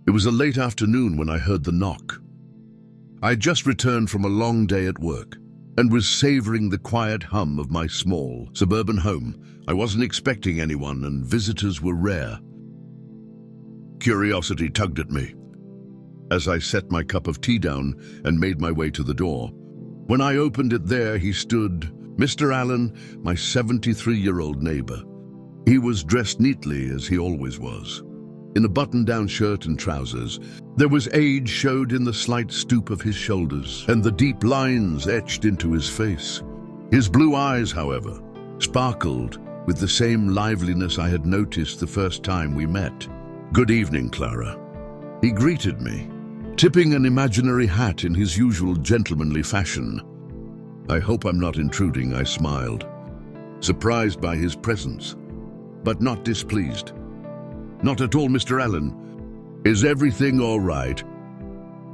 It was a late afternoon when I heard the knock. I had just returned from a long day at work and was savoring the quiet hum of my small suburban home. I wasn't expecting anyone, and visitors were rare. Curiosity tugged at me as I set my cup of tea down and made my way to the door. When I opened it, there he stood, Mr. Allen, my 73-year-old neighbor. He was dressed neatly, as he always was, in a button-down shirt and trousers. There was age showed in the slight stoop of his shoulders and the deep lines etched into his face. His blue eyes, however, sparkled with the same liveliness I had noticed the first time we met. "Good evening, Clara," he greeted me, tipping an imaginary hat in his usual gentlemanly fashion. "I hope I'm not intruding," I smiled, surprised by his presence, but not displeased. "Not at all, Mr. Allen. Is everything all right?"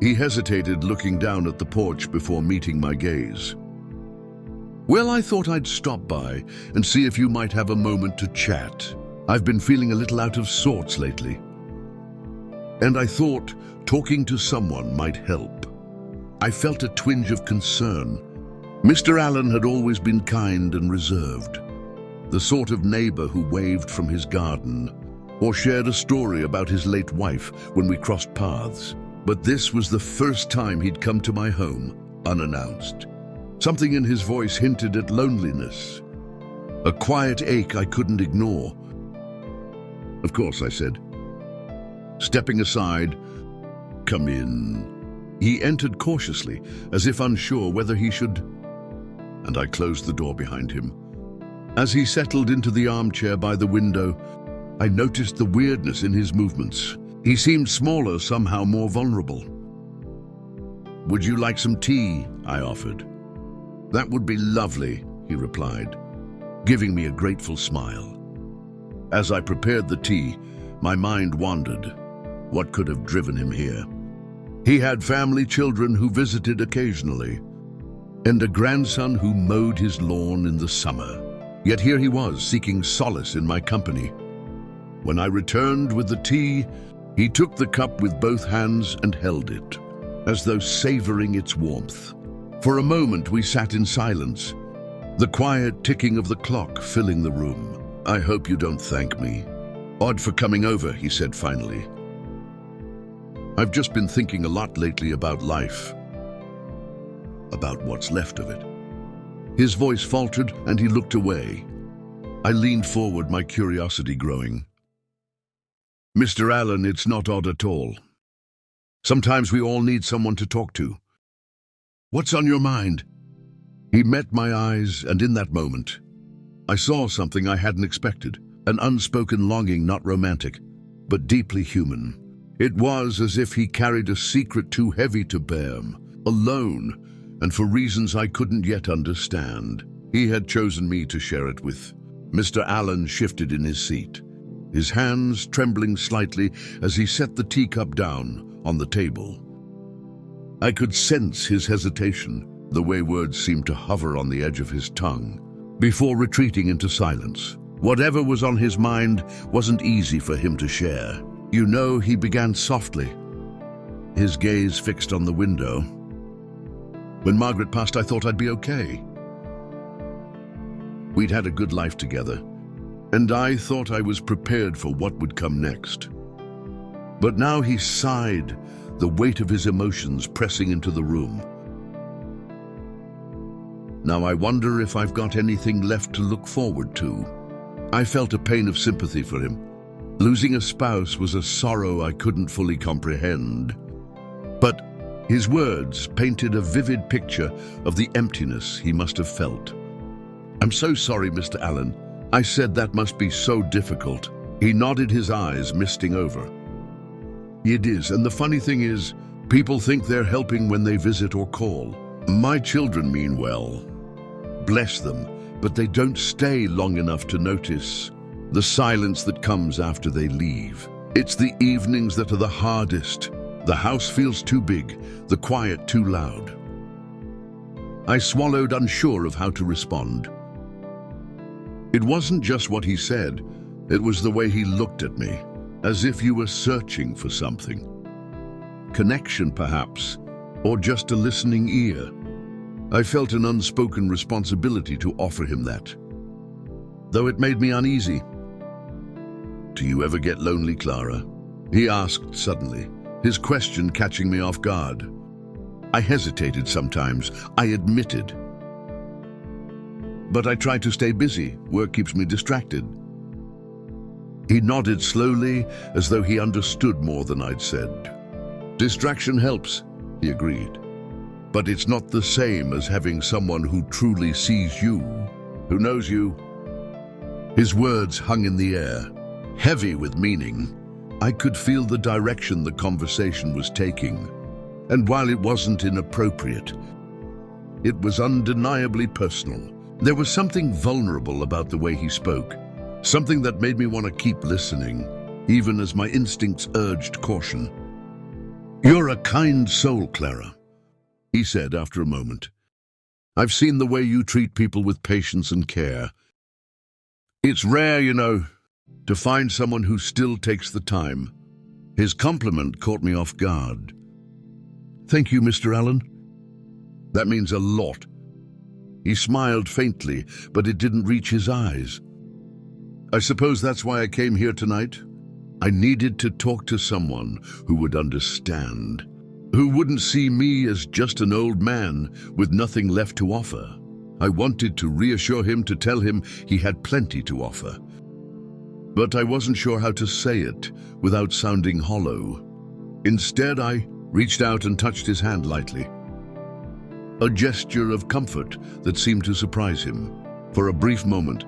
He hesitated, looking down at the porch before meeting my gaze. "Well, I thought I'd stop by and see if you might have a moment to chat. I've been feeling a little out of sorts lately, and I thought talking to someone might help." I felt a twinge of concern. Mr. Allen had always been kind and reserved, the sort of neighbor who waved from his garden or shared a story about his late wife when we crossed paths. But this was the first time he'd come to my home unannounced. Something in his voice hinted at loneliness, a quiet ache I couldn't ignore. "Of course," I said, stepping aside. "Come in." He entered cautiously, as if unsure whether he should, and I closed the door behind him. As he settled into the armchair by the window, I noticed the weirdness in his movements. He seemed smaller, somehow more vulnerable. "Would you like some tea?" I offered. "That would be lovely," he replied, giving me a grateful smile. As I prepared the tea, my mind wandered. What could have driven him here? He had family, children who visited occasionally, and a grandson who mowed his lawn in the summer. Yet here he was, seeking solace in my company. When I returned with the tea, he took the cup with both hands and held it, as though savoring its warmth. For a moment we sat in silence, the quiet ticking of the clock filling the room. "I hope you don't thank me. Odd for coming over," he said finally. "I've just been thinking a lot lately about life, about what's left of it." His voice faltered and he looked away. I leaned forward, my curiosity growing. "Mr. Allen, it's not odd at all. Sometimes we all need someone to talk to. What's on your mind?" He met my eyes, and in that moment, I saw something I hadn't expected, an unspoken longing, not romantic, but deeply human. It was as if he carried a secret too heavy to bear, alone, and for reasons I couldn't yet understand. He had chosen me to share it with. Mr. Allen shifted in his seat, his hands trembling slightly as he set the teacup down on the table. I could sense his hesitation, the way words seemed to hover on the edge of his tongue, before retreating into silence. Whatever was on his mind wasn't easy for him to share. "You know," he began softly, his gaze fixed on the window, "when Margaret passed, I thought I'd be okay. We'd had a good life together, and I thought I was prepared for what would come next." But now he sighed, the weight of his emotions pressing into the room. "Now I wonder if I've got anything left to look forward to." I felt a pain of sympathy for him. Losing a spouse was a sorrow I couldn't fully comprehend. But his words painted a vivid picture of the emptiness he must have felt. "I'm so sorry, Mr. Allen," I said. "That must be so difficult." He nodded, his eyes misting over. "It is, and the funny thing is, people think they're helping when they visit or call. My children mean well, bless them, but they don't stay long enough to notice the silence that comes after they leave. It's the evenings that are the hardest. The house feels too big, the quiet too loud." I swallowed, unsure of how to respond. It wasn't just what he said, it was the way he looked at me, as if he were searching for something. connection perhaps, or just a listening ear. I felt an unspoken responsibility to offer him that, though it made me uneasy. "Do you ever get lonely, Clara?" he asked suddenly, his question catching me off guard. I hesitated sometimes, I admitted. "But I try to stay busy. Work keeps me distracted." He nodded slowly, as though he understood more than I'd said. "Distraction helps," he agreed. "But it's not the same as having someone who truly sees you, who knows you." His words hung in the air, heavy with meaning. I could feel the direction the conversation was taking. And while it wasn't inappropriate, it was undeniably personal. There was something vulnerable about the way he spoke, something that made me want to keep listening, even as my instincts urged caution. "You're a kind soul, Clara," he said after a moment. "I've seen the way you treat people with patience and care. It's rare, you know, to find someone who still takes the time." His compliment caught me off guard. "Thank you, Mr. Allen. That means a lot." He smiled faintly, but it didn't reach his eyes. "I suppose that's why I came here tonight. I needed to talk to someone who would understand, who wouldn't see me as just an old man with nothing left to offer. I wanted to reassure him, to tell him he had plenty to offer. But I wasn't sure how to say it without sounding hollow. Instead, I reached out and touched his hand lightly. A gesture of comfort that seemed to surprise him. For a brief moment,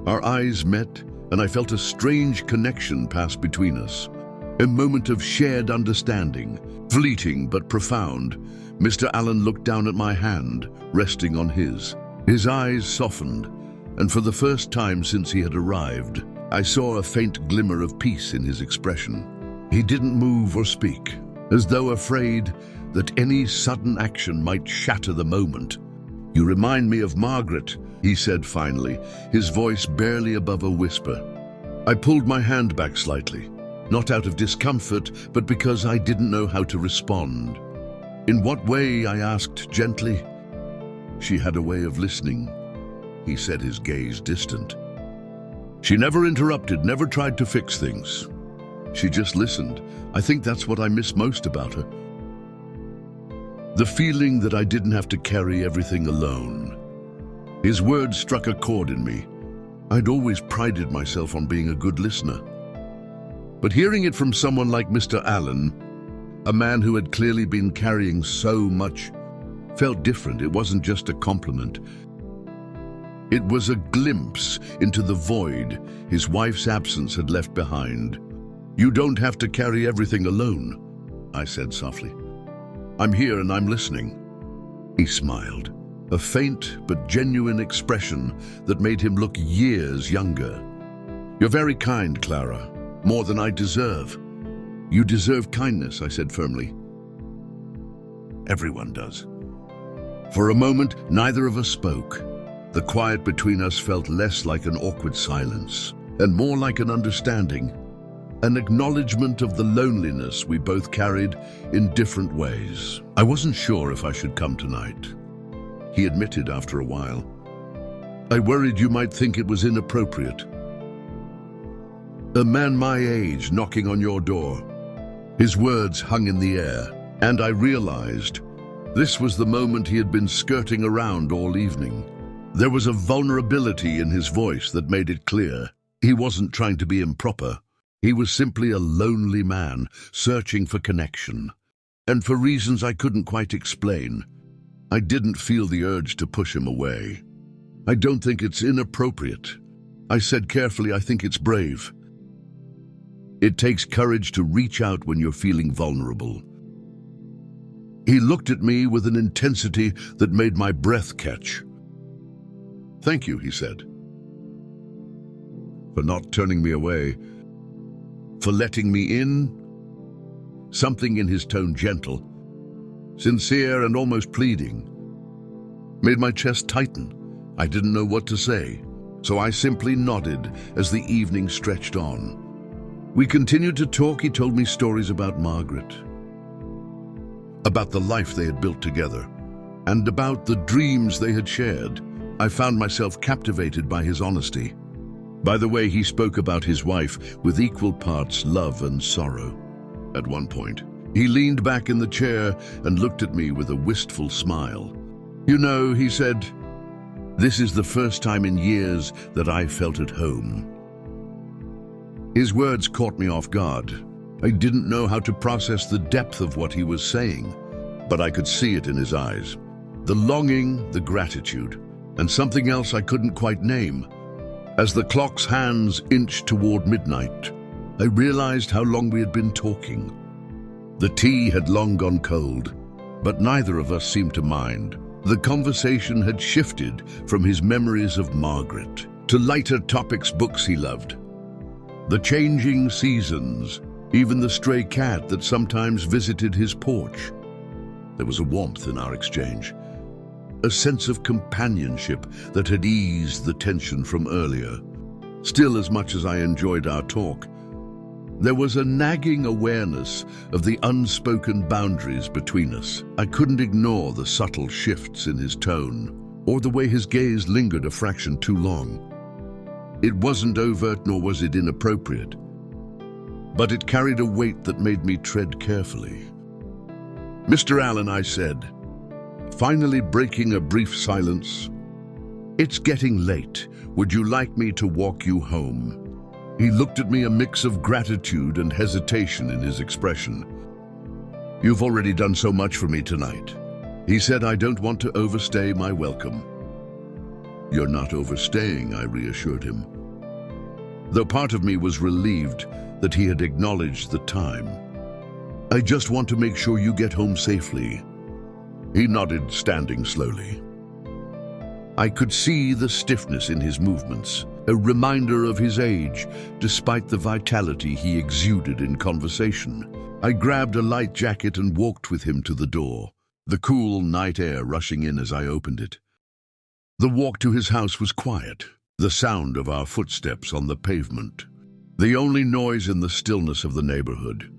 our eyes met, and I felt a strange connection pass between us. A moment of shared understanding, fleeting but profound. Mr. Allen looked down at my hand, resting on his. His eyes softened, and for the first time since he had arrived, I saw a faint glimmer of peace in his expression. He didn't move or speak, as though afraid that any sudden action might shatter the moment. "You remind me of Margaret," he said finally, his voice barely above a whisper. I pulled my hand back slightly, not out of discomfort, but because I didn't know how to respond. "In what way?" I asked gently. "She had a way of listening," he said, his gaze distant. "She never interrupted, never tried to fix things. She just listened. I think that's what I miss most about her. The feeling that I didn't have to carry everything alone." His words struck a chord in me. I'd always prided myself on being a good listener. But hearing it from someone like Mr. Allen, a man who had clearly been carrying so much, felt different. It wasn't just a compliment. It was a glimpse into the void his wife's absence had left behind. "You don't have to carry everything alone," I said softly. "I'm here and I'm listening." He smiled, a faint but genuine expression that made him look years younger. "You're very kind, Clara, more than I deserve." "You deserve kindness," I said firmly. "Everyone does." For a moment, neither of us spoke. The quiet between us felt less like an awkward silence, and more like an understanding, an acknowledgement of the loneliness we both carried in different ways. "I wasn't sure if I should come tonight," he admitted after a while. "I worried you might think it was inappropriate. A man my age knocking on your door." His words hung in the air, and I realized this was the moment he had been skirting around all evening. There was a vulnerability in his voice that made it clear he wasn't trying to be improper. He was simply a lonely man searching for connection. And for reasons I couldn't quite explain, I didn't feel the urge to push him away. "I don't think it's inappropriate," I said carefully. "I think it's brave. It takes courage to reach out when you're feeling vulnerable." He looked at me with an intensity that made my breath catch. "Thank you," he said, "for not turning me away, for letting me in." Something in his tone, gentle, sincere, and almost pleading, made my chest tighten. I didn't know what to say, so I simply nodded as the evening stretched on. We continued to talk. He told me stories about Margaret, about the life they had built together, and about the dreams they had shared. I found myself captivated by his honesty, by the way he spoke about his wife with equal parts love and sorrow. At one point, he leaned back in the chair and looked at me with a wistful smile. "You know," he said, "this is the first time in years that I felt at home." His words caught me off guard. I didn't know how to process the depth of what he was saying, but I could see it in his eyes. The longing, the gratitude, and something else I couldn't quite name. As the clock's hands inched toward midnight, I realized how long we had been talking. The tea had long gone cold, but neither of us seemed to mind. The conversation had shifted from his memories of Margaret to lighter topics, books he loved, the changing seasons, even the stray cat that sometimes visited his porch. There was a warmth in our exchange, a sense of companionship that had eased the tension from earlier. Still, as much as I enjoyed our talk, there was a nagging awareness of the unspoken boundaries between us. I couldn't ignore the subtle shifts in his tone, or the way his gaze lingered a fraction too long. It wasn't overt, nor was it inappropriate, but it carried a weight that made me tread carefully. "Mr. Allen," I said, finally breaking a brief silence, "it's getting late. Would you like me to walk you home?" He looked at me, a mix of gratitude and hesitation in his expression. "You've already done so much for me tonight." He said, "I don't want to overstay my welcome." "You're not overstaying," I reassured him, though part of me was relieved that he had acknowledged the time. "I just want to make sure you get home safely." He nodded, standing slowly. I could see the stiffness in his movements, a reminder of his age, despite the vitality he exuded in conversation. I grabbed a light jacket and walked with him to the door, the cool night air rushing in as I opened it. The walk to his house was quiet, the sound of our footsteps on the pavement, the only noise in the stillness of the neighborhood.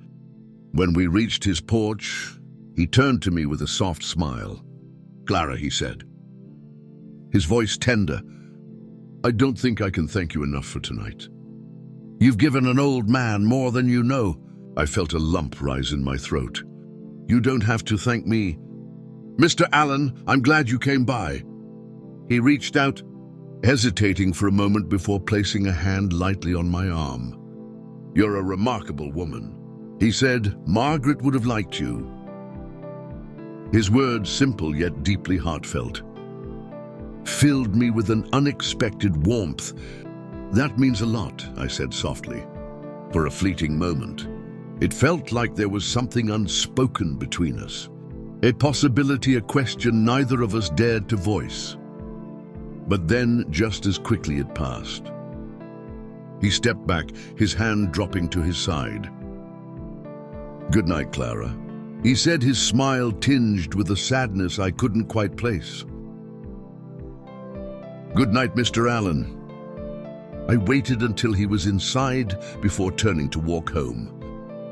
When we reached his porch, he turned to me with a soft smile. "Clara," he said, his voice tender, "I don't think I can thank you enough for tonight. You've given an old man more than you know." I felt a lump rise in my throat. "You don't have to thank me." "Mr. Allen, I'm glad you came by." He reached out, hesitating for a moment before placing a hand lightly on my arm. "You're a remarkable woman," he said. "Margaret would have liked you." His words, simple yet deeply heartfelt, filled me with an unexpected warmth. "That means a lot," I said softly. For a fleeting moment, it felt like there was something unspoken between us, a possibility, a question neither of us dared to voice. But then, just as quickly it passed. He stepped back, his hand dropping to his side. "Good night, Clara," he said, his smile tinged with a sadness I couldn't quite place. "Good night, Mr. Allen." I waited until he was inside before turning to walk home.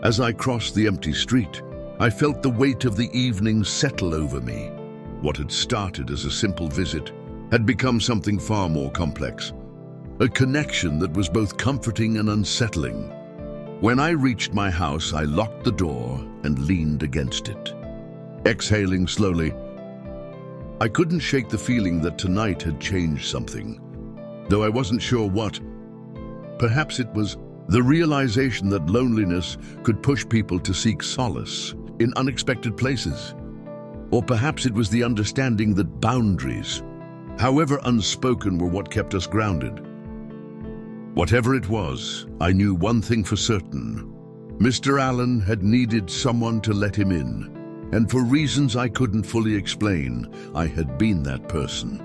As I crossed the empty street, I felt the weight of the evening settle over me. What had started as a simple visit had become something far more complex, a connection that was both comforting and unsettling. When I reached my house, I locked the door and leaned against it. Exhaling slowly, I couldn't shake the feeling that tonight had changed something, though I wasn't sure what. Perhaps it was the realization that loneliness could push people to seek solace in unexpected places. Or perhaps it was the understanding that boundaries, however unspoken, were what kept us grounded. Whatever it was, I knew one thing for certain. Mr. Allen had needed someone to let him in, and for reasons I couldn't fully explain, I had been that person.